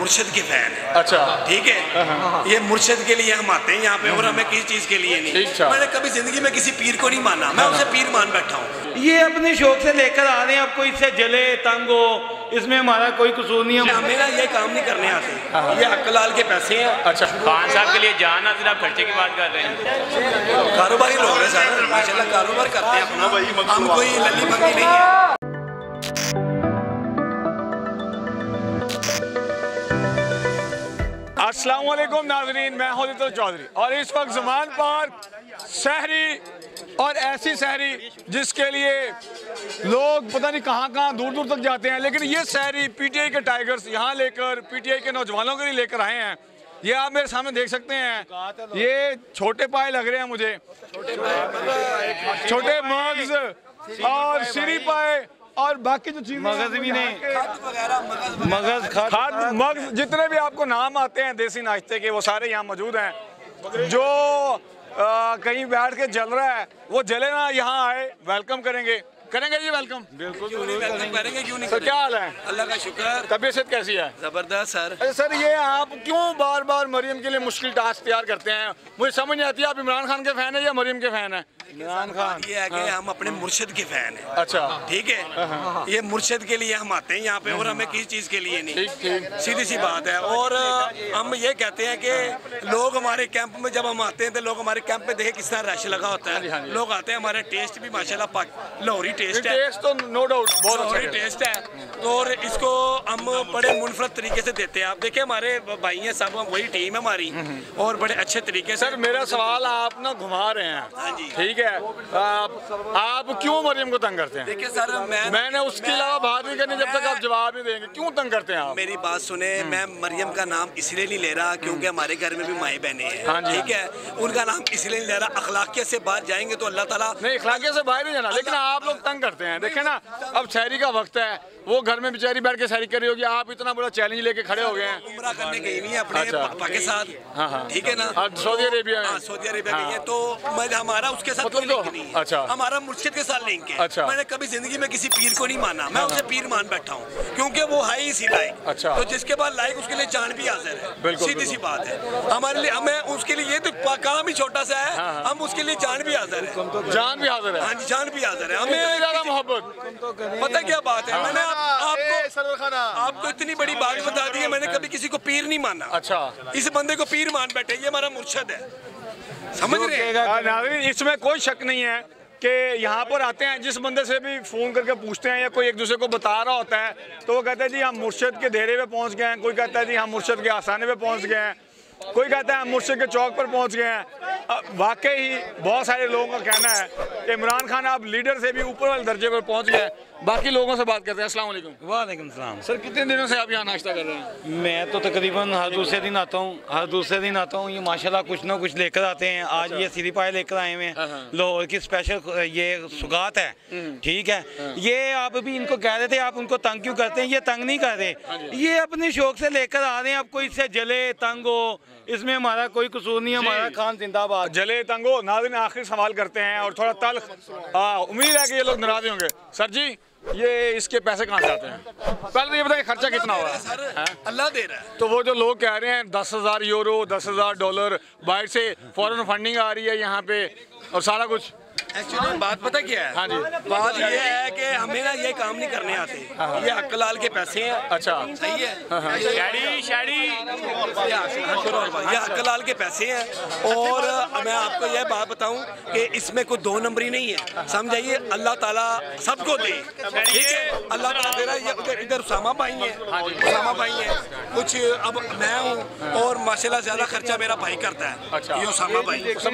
मुर्शिद के फैन है। अच्छा, ठीक है। ये मुर्शिद के लिए हम आते हैं यहाँ पे, और हमें किसी चीज के लिए नहीं। मैंने कभी जिंदगी में किसी पीर को नहीं माना, मैं उसे पीर मान बैठा हूँ। ये अपने शौक से लेकर आ रहे हैं, आपको इससे जले तंग हो, इसमें हमारा कोई कसूर नहीं है। हमें ना ये काम नहीं करने आते, ये हकलाल के पैसे हैं। अच्छा, खान साहब के लिए जान हाजिर, आप खर्चे की बात कर रहे हैं। कारोबारी लोग हैं सर, माशाल्लाह कारोबार करते हैं अपना, हम कोई लल्ली भंगी नहीं है। अस्सलाम वालेकुम नाज़रीन, मैं हूं चौधरी और इस वक्त ज़मान पार्क सहरी, और ऐसी सहरी जिसके लिए लोग पता नहीं कहां दूर दूर तक जाते हैं, लेकिन ये सहरी पीटीआई के टाइगर्स यहाँ लेकर, पीटीआई के नौजवानों के लिए लेकर आए हैं। ये आप मेरे सामने देख सकते हैं, ये छोटे पाए लग रहे हैं मुझे, छोटे मग्स और सीरी पाए और बाकी जो चीजें मगज भी नहीं, मगज खाद मगज जितने भी आपको नाम आते हैं देसी नाश्ते के, वो सारे यहाँ मौजूद हैं। जो कहीं बैठ के जल रहा है वो जले ना, यहाँ आए, वेलकम करेंगे जी, वेलकम। बिल्कुल करेंगे, क्यों नहीं। सर क्या हाल है? अल्लाह का शुक्र। तबीयत कैसी है? जबरदस्त सर। अरे सर, ये आप क्यों बार बार मरियम के लिए मुश्किल टास्क तैयार करते हैं? मुझे समझ नहीं आती, आप इमरान खान के फैन है या मरियम के फैन है? इमरान खान ये है कि हम अपने मुर्शिद के फैन हैं। अच्छा, ठीक है। ये मुर्शिद के लिए हम आते हैं यहाँ पे, और हमें किसी चीज के लिए नहीं। ठीक, सीधी सी बात है। और हम ये कहते हैं कि लोग हमारे कैंप में जब हम आते हैं तो लोग हमारे कैंप में देखे किस तरह रश लगा होता है। लोग आते हैं, हमारे टेस्ट भी माशाल्लाह लाहौरी टेस्ट है, तो नो डाउट बहुत अच्छा टेस्ट है, और इसको हम बड़े मुनफरद तरीके से देते हैं। आप देखिए हमारे भाई हैं सब, वही टीम है हमारी, और बड़े अच्छे तरीके से। सर मेरा सवाल आप ना घुमा रहे हैं। हाँ जी। ठीक है, आप क्यों मरियम को तंग करते हैं? देखिए सर, मैंने उसके अलावा बात नहीं करनी जब तक आप जवाब नहीं देंगे। क्यों तंग करते हैं आप? मेरी बात सुने, मैं मरियम का नाम इसलिए नहीं ले रहा क्योंकि हमारे घर में भी माए बहने हैं। ठीक है, उनका नाम इसलिए नहीं ले रहा। अखलाकियत से बाहर जाएंगे तो अल्लाह ताला नहीं, अखलाकियत से बाहर नहीं जाना, लेकिन आप लोग तंग करते हैं। देखे ना, अब शहरी का वक्त है, वो घर में बेचारी बैठ के सहरी कर रही होगी, आप इतना बड़ा चैलेंज लेके खड़े हो गए हैं। उम्रा करने गई हुई है अपने पापा के साथ। हाँ, ठीक है ना, सऊदी अरेबिया में। सऊदी अरेबिया गई है, तो हमारा उसके साथ कोई लिंक नहीं है। अच्छा, हमारा मुर्शिद के साथ लिंक है। अच्छा, मैंने कभी जिंदगी में किसी पीर को नहीं माना, मैं उसे पीर मान बैठा हूँ, क्योंकि वो है इसी लायक। अच्छा, तो जिसके बाद लायक उसके लिए जान भी हाजिर है। सीधी सी बात है हमारे लिए। हमें उसके लिए, ये तो काम ही छोटा सा है, हम उसके लिए जान भी हाजिर है। जान भी हाजिर है? हाँ जी, जान भी हाजिर है। हमें ज्यादा मोहब्बत, पता क्या बात है, मैंने आपको इतनी बड़ी बात बता दी है, मैंने कभी किसी को पीर नहीं माना। अच्छा, इस बंदे को पीर मान बैठे, ये हमारा मुर्शिद है, समझ रहे हैं? इसमें कोई शक नहीं है कि यहाँ पर आते हैं, जिस बंदे से भी फ़ोन करके पूछते हैं या कोई एक दूसरे को बता रहा होता है तो वो कहते हैं जी हम मुर्शिद के डेरे पे पहुँच गए हैं, कोई कहता है जी हम मुर्शिद के आसाने पे पहुँच गए हैं, कोई कहता है हम मुर्शिद के चौक पर पहुँच गए हैं। वाकई ही बहुत सारे लोगों का कहना है कि इमरान खान आप लीडर से भी ऊपर वाले दर्जे पर पहुँच गए। बाकी लोगों से बात करते हैं। अस्सलाम वालेकुम। वालेकुम सलाम। सर कितने दिनों से आप यहाँ नाश्ता कर रहे हैं? मैं तो तकरीबन हर दूसरे दिन आता हूँ, ये माशाल्लाह कुछ ना कुछ लेकर आते हैं। आज ये सीरी पाए लेकर आए हुए हैं, लाहौर की स्पेशल ये सुगात है। ठीक है, ये आप भी इनको कह रहे थे आप उनको तंग क्यों करते हैं? ये तंग नहीं कर रहे, ये अपने शौक से लेकर आ रहे हैं। आपको इससे जले तंग हो, इसमें हमारा कोई कसूर नहीं है। हमारा खान जिंदाबाद। जले तंग हो। नाज़रीन आखिरी सवाल करते हैं और थोड़ा तल्ख, उम्मीद है कि ये लोग नाराज होंगे। सर जी, ये इसके पैसे कहाँ से आते हैं? पहले तो ये बताइए खर्चा कितना हुआ है? अल्लाह दे रहा है। तो वो जो लोग कह रहे हैं 10,000 यूरो, 10,000 डॉलर बाहर से फॉरेन फंडिंग आ रही है यहाँ पे और सारा कुछ, एक्चुअली बात पता क्या है? हाँ जी, बात ये है कि हमें ना ये काम नहीं करने आते, ये हकलाल के पैसे हैं। अच्छा, सही है, ये हकलाल के पैसे हैं। और मैं आपको यह बात बताऊं कि इसमें कोई दो नंबरी नहीं है, समझाइए। अल्लाह ताला सबको दे, ठीक है, अल्लाह ताला दे रहा है। इधर उसामा भाई है, उसामा भाई है कुछ, अब मैं हूँ, और माशाल्लाह ज्यादा खर्चा मेरा भाई करता है। अच्छा, ये उसामा भाई इतना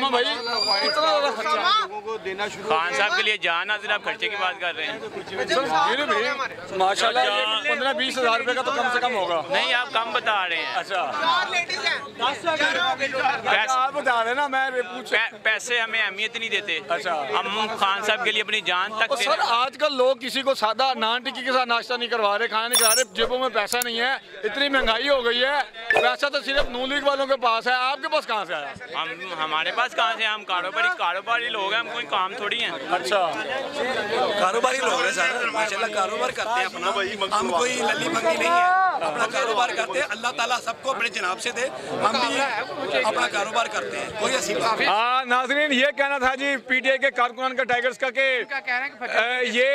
ज़्यादा खर्चा खान साहब के लिए जान हाजिर, आप खर्चे की बात कर रहे हैं। माशाल्लाह 15-20 हज़ार रुपये का तो कम से कम होगा। नहीं, आप कम बता रहे हैं। अच्छा, आप बता रहे ना, मैं पैसे हमें अहमियत नहीं देते। अच्छा, हम खान साहब के लिए अपनी जान तक। सर आजकल लोग किसी को सादा नान टिक्की के साथ नाश्ता नहीं करवा रहे, खाना नहीं खा रहे, जेबों में पैसा नहीं है, इतनी महंगाई हो गई है। पैसा तो सिर्फ नून लीग वालों के पास है, आपके पास कहाँ से आया? हमारे पास कहाँ से? हम कारोबारी लोग हैं, हम कोई काम थोड़ी हैं। अच्छा, कारोबारी लोग हैं सर, माशाल्लाह कारोबार करते हैं अपना, हम कोई लल्ली भंगी नहीं है। अपना कारोबार करते हैं। अल्लाह ताला सबको अपने जनाब से दे, हम भी अपना कारोबार करते हैं, कोई ऐसी बात नहीं। नाज़रीन, ये कहना था जी पीटीआई के कारकुनान का टाइगर्स का कि ये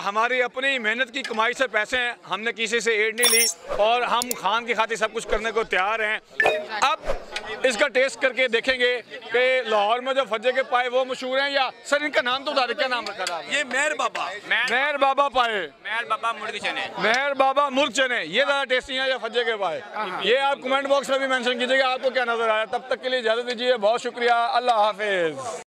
हमारी अपनी मेहनत की कमाई से पैसे हैं, हमने किसी से एड नहीं ली और हम खान की खातिर सब कुछ करने को तैयार हैं। अब इसका टेस्ट करके देखेंगे कि लाहौर में जो फज्जे के पाए वो मशहूर हैं या सर इनका नाम तो बता दें, क्या नाम रखा था? ये मेहर बाबा पाए, मेहर बाबा मुर्ग चने, ये ज़्यादा टेस्टी हैं या फज्जे के पाए? ये आप कमेंट बॉक्स में भी मेंशन कीजिएगा आपको क्या नजर आया। तब तक के लिए इजाजत दीजिए, बहुत शुक्रिया, अल्लाह हाफिज।